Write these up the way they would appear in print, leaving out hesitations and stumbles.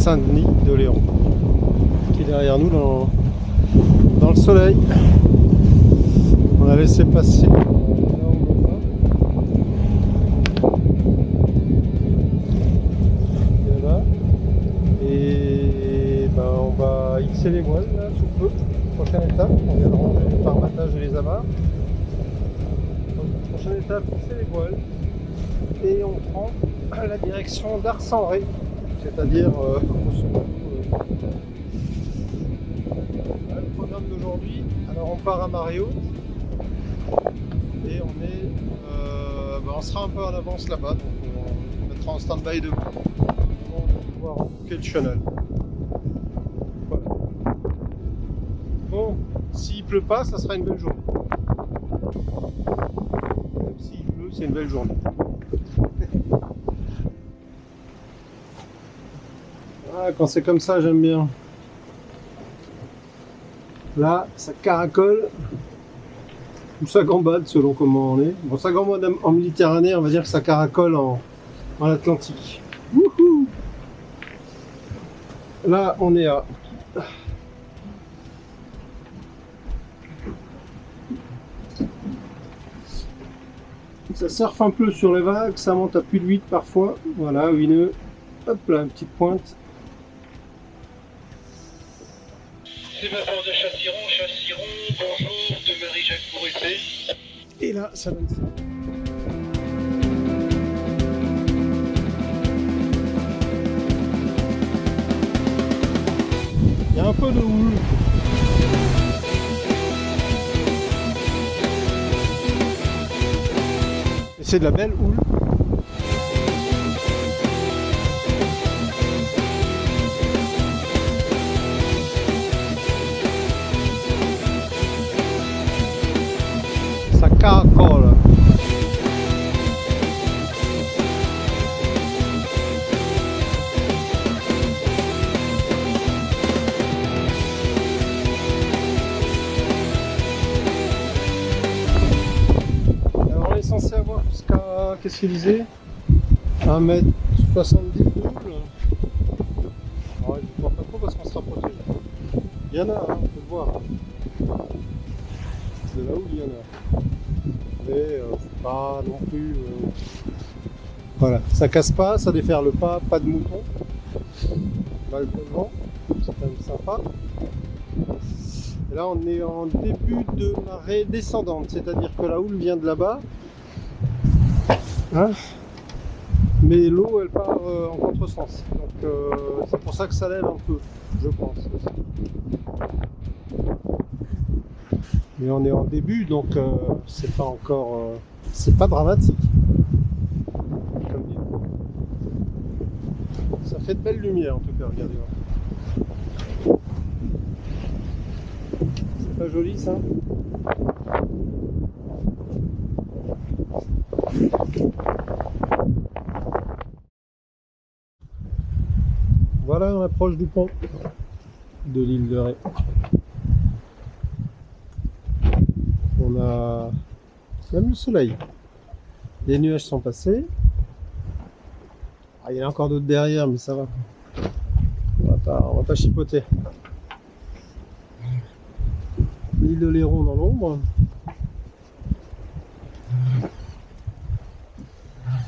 Saint-Denis d'Oléron qui est derrière nous dans le soleil. On a laissé passer et ben, on va hisser les voiles là sous peu. Prochaine étape, on vient de ranger les pare-battages et les amarres. Donc, prochaine étape, hisser les voiles et on prend la direction d'Ars-en-Ré, c'est-à-dire grosso modo, voilà le programme d'aujourd'hui. Alors on part à marée haute et on sera un peu en avance là-bas, donc on mettra en stand-by debout. On va pouvoir boucler le chenal. Voilà. Bon, s'il pleut pas, ça sera une belle journée. Même s'il pleut, c'est une belle journée. Ah, quand c'est comme ça, j'aime bien. Là, ça caracole ou ça gambade selon comment on est. Bon, ça gambade en Méditerranée, on va dire que ça caracole en Atlantique. Wouhou! Là, on est à... Ça surfe un peu sur les vagues, ça monte à plus de 8 parfois. Voilà, 8 nœuds. Hop là, une petite pointe. Sémaphore de Châssiron, bonjour, de Marie-Jacques Bourrupé. Et là, ça donne ça. Il y a un peu de houle. Et c'est de la belle houle. Ça caracole. Alors on est censé avoir jusqu'à, qu'est-ce qu'il disait, 1,70 m de houle. Alors je ne vois pas trop parce qu'on sera protégé. Il y en a, hein, on peut le voir. De là où il y en a. Mais pas non plus. Voilà, ça casse pas, ça déferle pas, pas de mouton. Balle de vent, c'est quand même sympa. Et là on est en début de marée descendante, c'est-à-dire que la houle vient de là-bas. Hein, mais l'eau elle part en contresens. Donc c'est pour ça que ça lève un peu, je pense aussi. Mais on est en début, donc c'est pas encore, c'est pas dramatique. Comme dit. Ça fait de belles lumières en tout cas, regardez. C'est pas joli ça? Voilà, on approche du pont de l'île de Ré. On a même le soleil. Les nuages sont passés. Ah, il y en a encore d'autres derrière, mais ça va. On va pas chipoter. L'île de Léron dans l'ombre.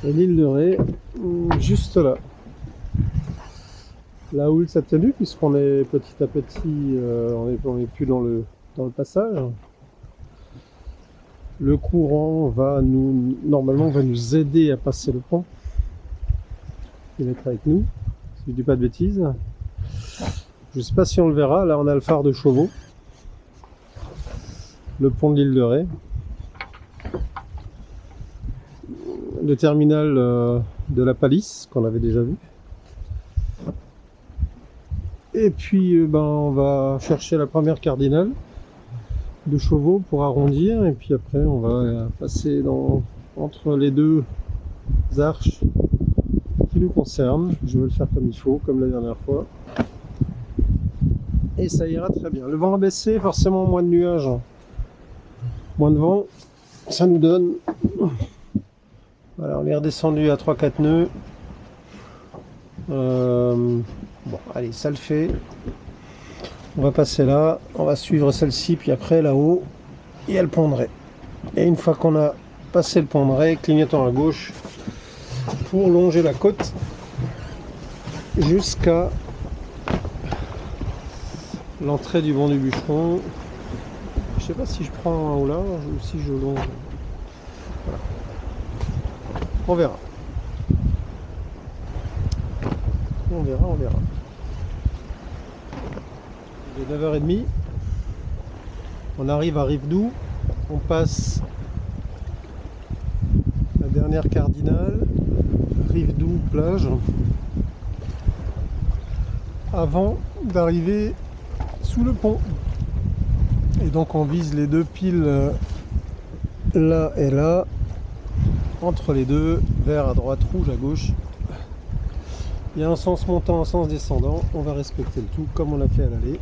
Et l'île de Ré, juste là. La houle s'atténue puisqu'on est petit à petit, on est plus dans le passage. Le courant va normalement va nous aider à passer le pont. Il va être avec nous, si je dis pas de bêtises. Je ne sais pas si on le verra, là on a le phare de Chauveau. Le pont de l'île de Ré. Le terminal de la Palisse, qu'on avait déjà vu. Et puis on va chercher la première cardinale de Chauveau pour arrondir, et puis après on va passer entre les deux arches qui nous concernent. Je vais le faire comme il faut, comme la dernière fois. Et ça ira très bien. Le vent a baissé, forcément moins de nuages, moins de vent. Ça nous donne... Voilà, on est redescendu à 3-4 nœuds. Bon, allez, ça le fait. On va passer là, on va suivre celle-ci, puis après là-haut, il y a le pont de Ré. Et une fois qu'on a passé le pont de Ré, clignotons à gauche pour longer la côte jusqu'à l'entrée du banc du bûcheron. Je sais pas si je prends un ou là ou si je longe. Voilà. On verra. On verra, on verra. Il est 9h30. On arrive à Rivedoux. On passe la dernière cardinale. Rivedoux, plage. Avant d'arriver sous le pont. Et donc on vise les deux piles là et là. Entre les deux, vert à droite, rouge à gauche. Il y a un sens montant, un sens descendant. On va respecter le tout comme on l'a fait à l'aller.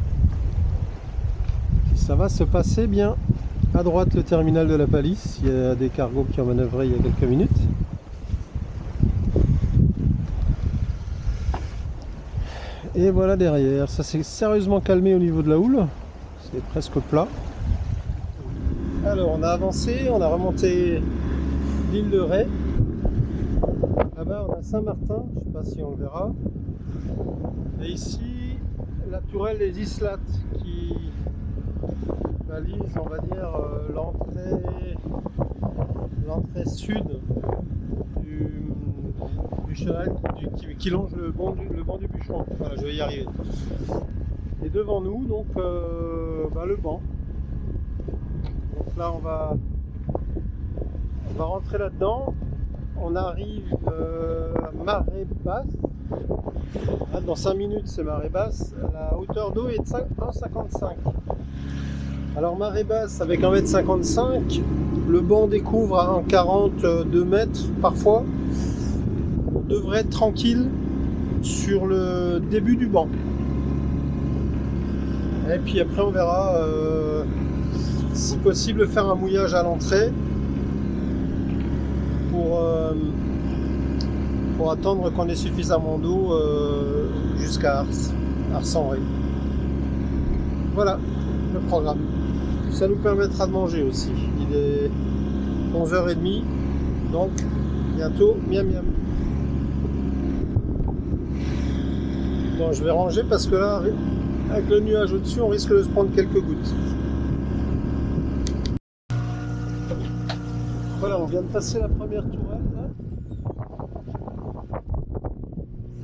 Ça va se passer bien. À droite, le terminal de la Palisse. Il y a des cargos qui ont manœuvré il y a quelques minutes. Et voilà derrière. Ça s'est sérieusement calmé au niveau de la houle. C'est presque plat. Alors on a avancé, on a remonté l'île de Ré. Là-bas on a Saint-Martin, je ne sais pas si on le verra. Et ici la tourelle des Islattes qui balise, on va dire, l'entrée sud du chenal qui longe le banc du bûcheron. Voilà, je vais y arriver. Et devant nous, donc, le banc. Donc là, on va rentrer là-dedans. On arrive à marée basse. Là, dans 5 minutes, c'est marée basse. La hauteur d'eau est de 1,55 m. Alors, marée basse avec 1,55 m. Le banc découvre à 1,42 m parfois. On devrait être tranquille sur le début du banc. Et puis après, on verra si possible faire un mouillage à l'entrée pour attendre qu'on ait suffisamment d'eau jusqu'à Ars-en-Ré. Voilà le programme. Ça nous permettra de manger aussi. Il est 11h30, donc bientôt miam miam. Bon, je vais ranger parce que là, avec le nuage au-dessus, on risque de se prendre quelques gouttes. Voilà, on vient de passer la première tourelle là,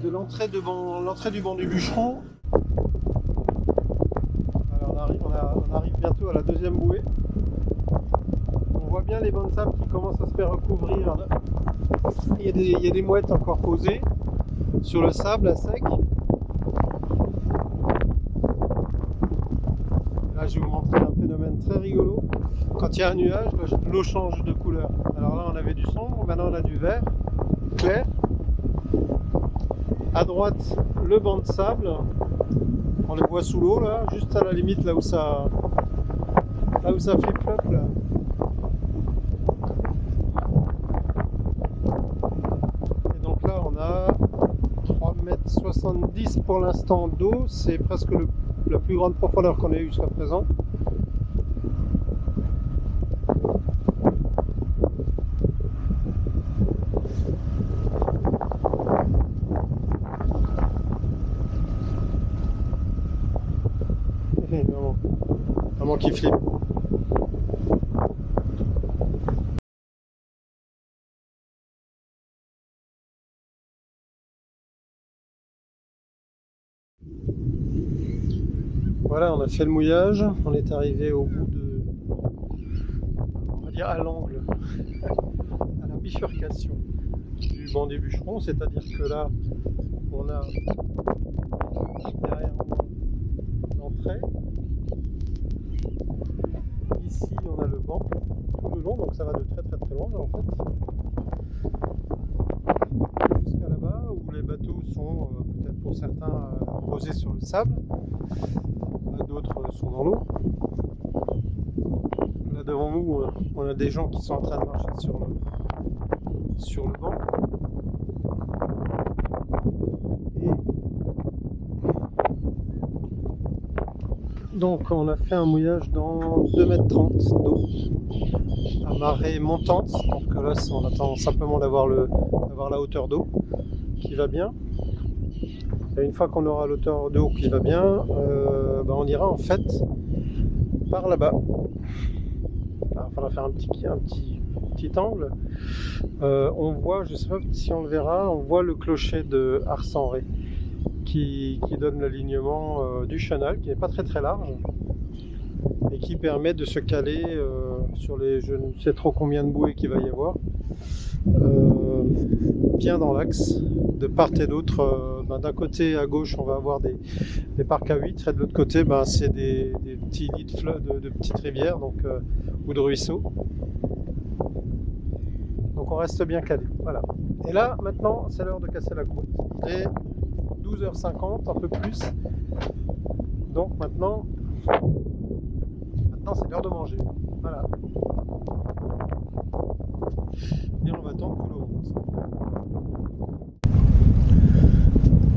de l'entrée du banc du bûcheron. Alors on arrive bientôt à la deuxième bouée. On voit bien les bancs de sable qui commencent à se faire recouvrir. Il y a des mouettes encore posées sur le sable à sec. Là, je vais vous montrer un phénomène très rigolo. Quand il y a un nuage, l'eau change de couleur. Alors là, on avait du sombre, maintenant on a du vert clair. À droite, le banc de sable. On le voit sous l'eau, là, juste à la limite, là où ça flip-flop, là. Et donc là, on a 3,70 m pour l'instant d'eau. C'est presque la plus grande profondeur qu'on ait eue jusqu'à présent. Maman qui flippe. Voilà, on a fait le mouillage, on est arrivé au bout de, on va dire à l'angle, à la bifurcation du banc des bûcherons, c'est-à-dire que là, on a derrière moi l'entrée, ici on a le banc tout le long, donc ça va de très très très loin là en fait, jusqu'à là-bas où les bateaux sont peut-être pour certains posés sur le sable, d'autres sont dans l'eau. Là devant nous, on a des gens qui sont en train de marcher sur le banc. Donc on a fait un mouillage dans 2,30 m d'eau à marée montante, donc là on attend simplement d'avoir la hauteur d'eau qui va bien. Et une fois qu'on aura l'auteur d'eau qui va bien, on ira en fait par là-bas. Il va falloir faire un petit angle. On voit, je ne sais pas si on le verra, on voit le clocher de Ars-en-Ré qui donne l'alignement du chenal, qui n'est pas très large et qui permet de se caler sur les, je ne sais trop combien de bouées qu'il va y avoir, bien dans l'axe. De part et d'autre, d'un côté à gauche on va avoir des parcs à huîtres et de l'autre côté c'est des petits lits de petites rivières ou de ruisseaux. Donc on reste bien calé. Voilà. Et là maintenant c'est l'heure de casser la croûte. Il est 12h50, un peu plus. Donc maintenant c'est l'heure de manger. Voilà. Et on va attendre que l'eau monte.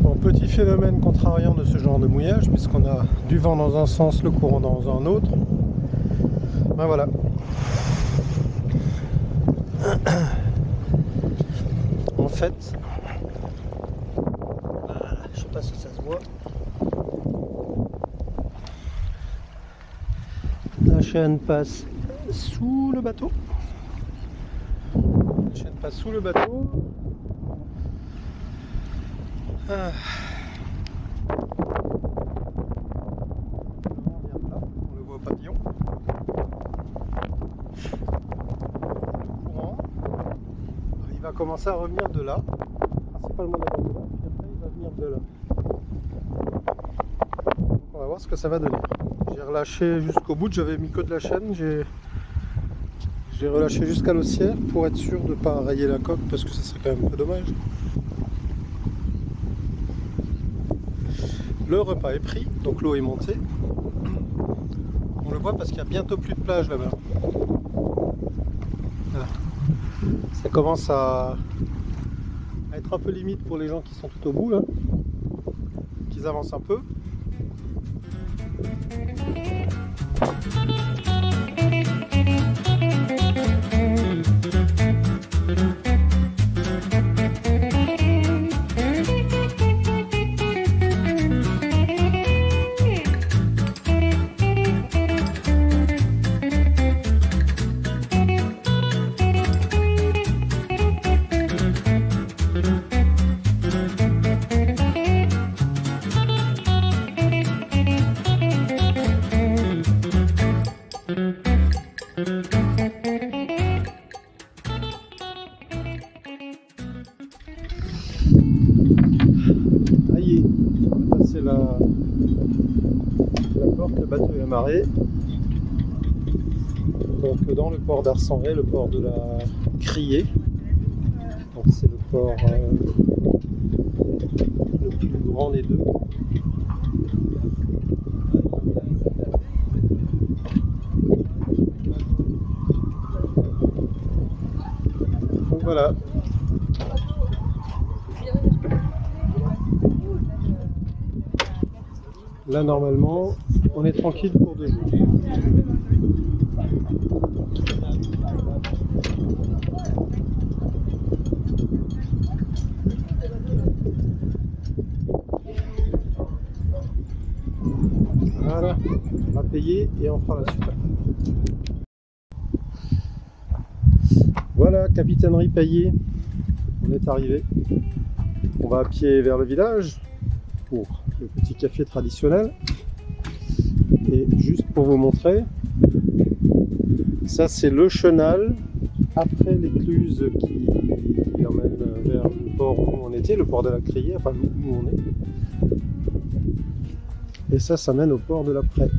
Bon, petit phénomène contrariant de ce genre de mouillage, puisqu'on a du vent dans un sens, le courant dans un autre. Ben voilà. En fait, je sais pas si ça se voit. La chaîne passe sous le bateau. La chaîne passe sous le bateau. On vient de là, on le voit au pavillon. Le courant, il va commencer à revenir de là, principalement d'abord de là, puis après il va venir de là. Donc on va voir ce que ça va donner. J'ai relâché jusqu'au bout, j'avais mis que de la chaîne, j'ai relâché jusqu'à l'ossière pour être sûr de ne pas rayer la coque parce que ça serait quand même un peu dommage. Le repas est pris, donc l'eau est montée. On le voit parce qu'il y a bientôt plus de plage là-bas. Voilà. Ça commence à être un peu limite pour les gens qui sont tout au bout là. Qu'ils avancent un peu. Aïe, on va passer la porte, le bateau est amarré. Donc dans le port d'Ars-en-Ré, le port de la Criée. Donc c'est le port le plus grand des deux. Donc voilà. Là normalement on est tranquille pour 2 jours. Voilà, on va payer et on fera la suite. Voilà, capitainerie payée, on est arrivé. On va à pied vers le village pour le petit café traditionnel. Et juste pour vous montrer, ça c'est le chenal après l'écluse qui emmène vers le port où on était, le port de la Criée, enfin où on est. Et ça mène au port de la Praie.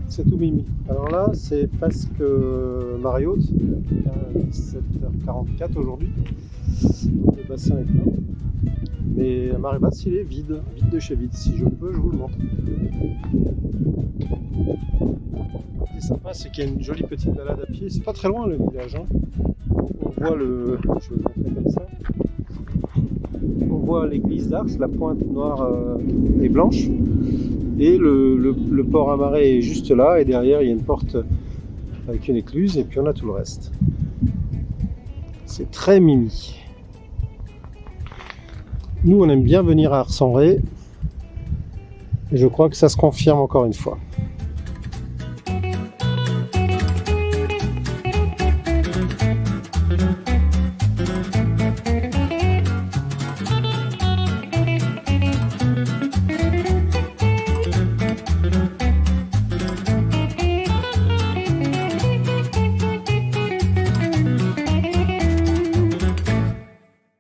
C'est tout mimi. Alors là, c'est presque marée haute, 17h44 aujourd'hui. Le bassin est plein. Mais à marée basse, il est vide de chez vide. Si je peux, je vous le montre. Ce qui est sympa, c'est qu'il y a une jolie petite balade à pied. C'est pas très loin le village. Hein. On voit le. Je vais le montrer comme ça. On voit l'église d'Ars, la pointe noire et blanche. Et le port amarré est juste là, et derrière il y a une porte avec une écluse, et puis on a tout le reste. C'est très mimi. Nous on aime bien venir à Ars-en-Ré, et je crois que ça se confirme encore une fois.